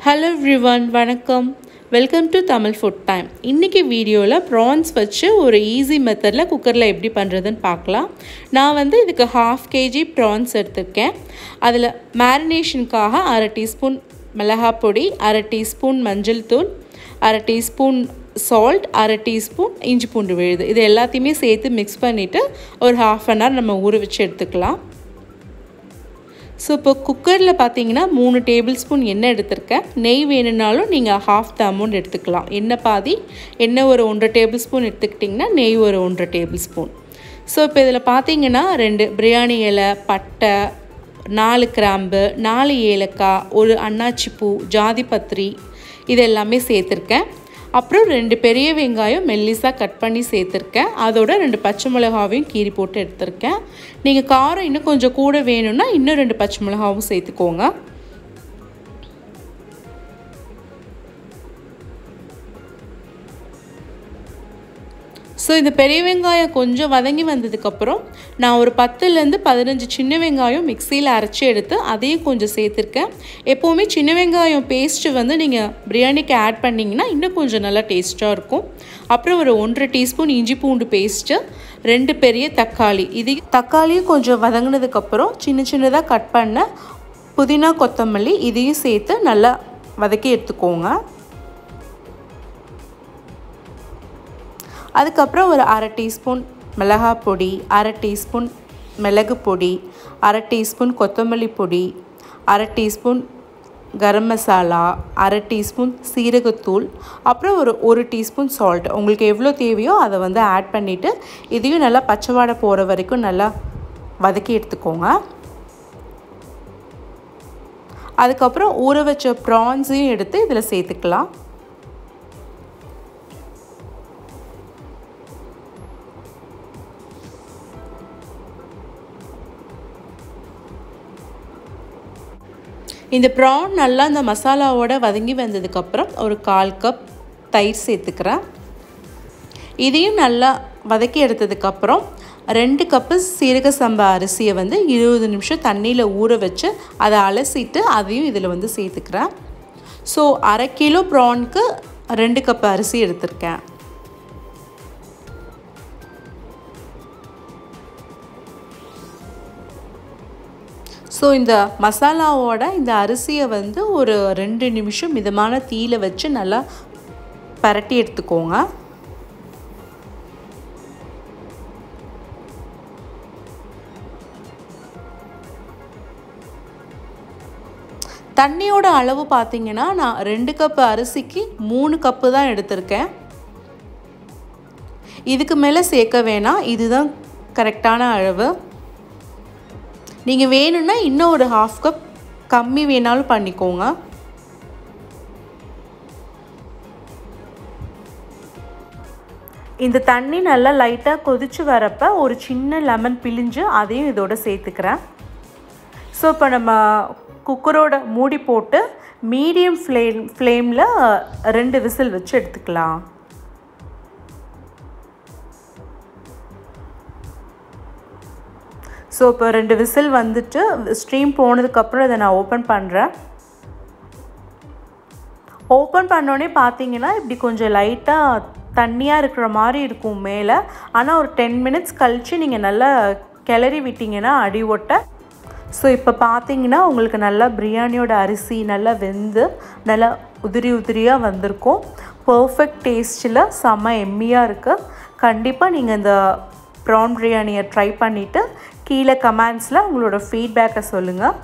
Hello everyone, வணக்கம். Welcome to Tamil food time. இன்றைக்கி வீடியோவில் ப்ரான்ஸ் வச்சு ஒரு ஈஸி மெத்தடில் குக்கரில் எப்படி பண்ணுறதுன்னு பார்க்கலாம். நான் வந்து இதுக்கு 1/2 kg ப்ரான்ஸ் எடுத்திருக்கேன். அதில் மேரினேஷனுக்காக 1/2 டீஸ்பூன் மிளகாய் பொடி, 1/2 டீஸ்பூன் மஞ்சள் தூள், 1/2 டீஸ்பூன் சால்ட், 1/2 டீஸ்பூன் இஞ்சி பூண்டு விழுது, இது எல்லாத்தையுமே சேர்த்து மிக்ஸ் பண்ணிவிட்டு ஒரு 1/2 hour நம்ம ஊற வச்சு எடுத்துக்கலாம். ஸோ இப்போ குக்கரில் பார்த்தீங்கன்னா 3 டேபிள் ஸ்பூன் எண்ணெய் எடுத்திருக்கேன். நெய் வேணும்னாலும் நீங்கள் half the amount எடுத்துக்கலாம். எண்ணெய் பாதி, எண்ணெய் ஒரு 1.5 டேபிள் ஸ்பூன் எடுத்துக்கிட்டிங்கன்னா நெய் ஒரு 1.5 டேபிள் ஸ்பூன். ஸோ இப்போ இதில் பார்த்தீங்கன்னா 2 பிரியாணி இலை, பட்டை, 4 கிராம்பு, 4 ஏலக்காய், ஒரு அன்னாச்சி பூ, ஜாதிபத்திரி இது எல்லாமே சேர்த்துருக்கேன். அப்புறம் 2 பெரிய வெங்காயம் மெல்லிஸாக கட் பண்ணி சேர்த்துருக்கேன். அதோட 2 பச்சை மிளகாவையும் கீறி போட்டு எடுத்துருக்கேன். நீங்கள் காரம் இன்னும் கொஞ்சம் கூட வேணும்னா இன்னும் 2 பச்சை மிளகாவும் சேர்த்துக்கோங்க. ஸோ இந்த பெரிய வெங்காயம் கொஞ்சம் வதங்கி வந்ததுக்கப்புறம் நான் ஒரு 10லேருந்து 15 சின்ன வெங்காயம் மிக்சியில் அரைச்சி எடுத்து அதையும் கொஞ்சம் சேர்த்துருக்கேன். எப்போவுமே சின்ன வெங்காயம் பேஸ்ட்டு வந்து நீங்கள் பிரியாணிக்கு ஆட் பண்ணிங்கன்னா இன்னும் கொஞ்சம் நல்லா டேஸ்ட்டாக இருக்கும். அப்புறம் ஒரு 1.5 டீஸ்பூன் இஞ்சி பூண்டு பேஸ்ட்டு, 2 பெரிய தக்காளி, இது தக்காளியும் கொஞ்சம் வதங்கினதுக்கப்புறம் சின்ன சின்னதாக கட் பண்ண புதினா, கொத்தமல்லி இதையும் சேர்த்து நல்லா வதக்கி எடுத்துக்கோங்க. அதுக்கப்புறம் ஒரு 1/2 டீஸ்பூன் மிளகாய் பொடி, 1/2 டீஸ்பூன் மிளகு பொடி, 1/2 டீஸ்பூன் கொத்தமல்லி பொடி, 1/2 டீஸ்பூன் கரம் மசாலா, 1/2 டீஸ்பூன் சீரகத்தூள், அப்புறம் ஒரு டீஸ்பூன் சால்ட், உங்களுக்கு எவ்வளோ தேவையோ அதை வந்து ஆட் பண்ணிவிட்டு இதையும் நல்லா பச்சை வாடை போகிற வரைக்கும் நல்லா வதக்கி எடுத்துக்கோங்க. அதுக்கப்புறம் ஊற வச்ச ப்ரான்ஸையும் எடுத்து இதில் சேர்த்துக்கலாம். இந்த ப்ரான் நல்லா இந்த மசாலாவோட வதங்கி வந்ததுக்கப்புறம் ஒரு 1/4 கப் தயிர் சேர்த்துக்கிறேன். இதையும் நல்லா வதக்கி எடுத்ததுக்கப்புறம் 2 கப்பு சீரக சம்பா அரிசியை வந்து 20 நிமிஷம் தண்ணியில் ஊற வச்சு அதை அலசிட்டு அதையும் இதில் வந்து சேர்த்துக்கிறேன். ஸோ 1/2 கிலோ ப்ரானுக்கு 2 கப் அரிசி எடுத்திருக்கேன். ஸோ இந்த மசாலாவோட இந்த அரிசியை வந்து ஒரு 2 நிமிஷம் மிதமான தீயில வச்சு நல்லா பரட்டி எடுத்துக்கோங்க. தண்ணியோட அளவு பார்த்தீங்கன்னா நான் 2 கப் அரிசிக்கு 3 கப்பு தான் எடுத்திருக்கேன். இதுக்கு மேலே சேர்க்க வேணாம், இதுதான் கரெக்டான அளவு. நீங்கள் வேணும்னா இன்னும் ஒரு 1/2 கப் கம்மி வேணாலும் பண்ணிக்கோங்க. இந்த தண்ணி நல்லா லைட்டாக கொதிச்சு வரப்போ ஒரு சின்ன லெமன் பிழிஞ்சு அதையும் இதோட சேர்த்துக்கிறேன். ஸோ இப்போ நம்ம குக்கரோட மூடி போட்டு மீடியம் ஃப்ளேமில் 2 விசில் வச்சு எடுத்துக்கலாம். ஸோ இப்போ 2 விசில் வந்துட்டு ஸ்ட்ரீம் போனதுக்கப்புறம் இதை நான் ஓப்பன் பண்ணுறேன். ஓப்பன் பண்ணோடனே பார்த்தீங்கன்னா இப்படி கொஞ்சம் லைட்டாக தண்ணியாக இருக்கிற மாதிரி இருக்கும் மேலே. ஆனால் ஒரு 10 மினிட்ஸ் கழித்து நீங்கள் நல்லா கிளறி விட்டிங்கன்னா அடி ஒட்ட. ஸோ இப்போ பார்த்தீங்கன்னா உங்களுக்கு நல்லா பிரியாணியோட அரிசி நல்லா வெந்து நல்லா உதிரியாக வந்திருக்கும். பர்ஃபெக்ட் டேஸ்ட்டில் செம்ம எம்மியாக இருக்குது. கண்டிப்பாக நீங்கள் இந்த ப்ரான் பிரியாணியை ட்ரை பண்ணிவிட்டு கீழே கமெண்ட்ஸில் உங்களோட ஃபீட்பேக்கை சொல்லுங்கள்.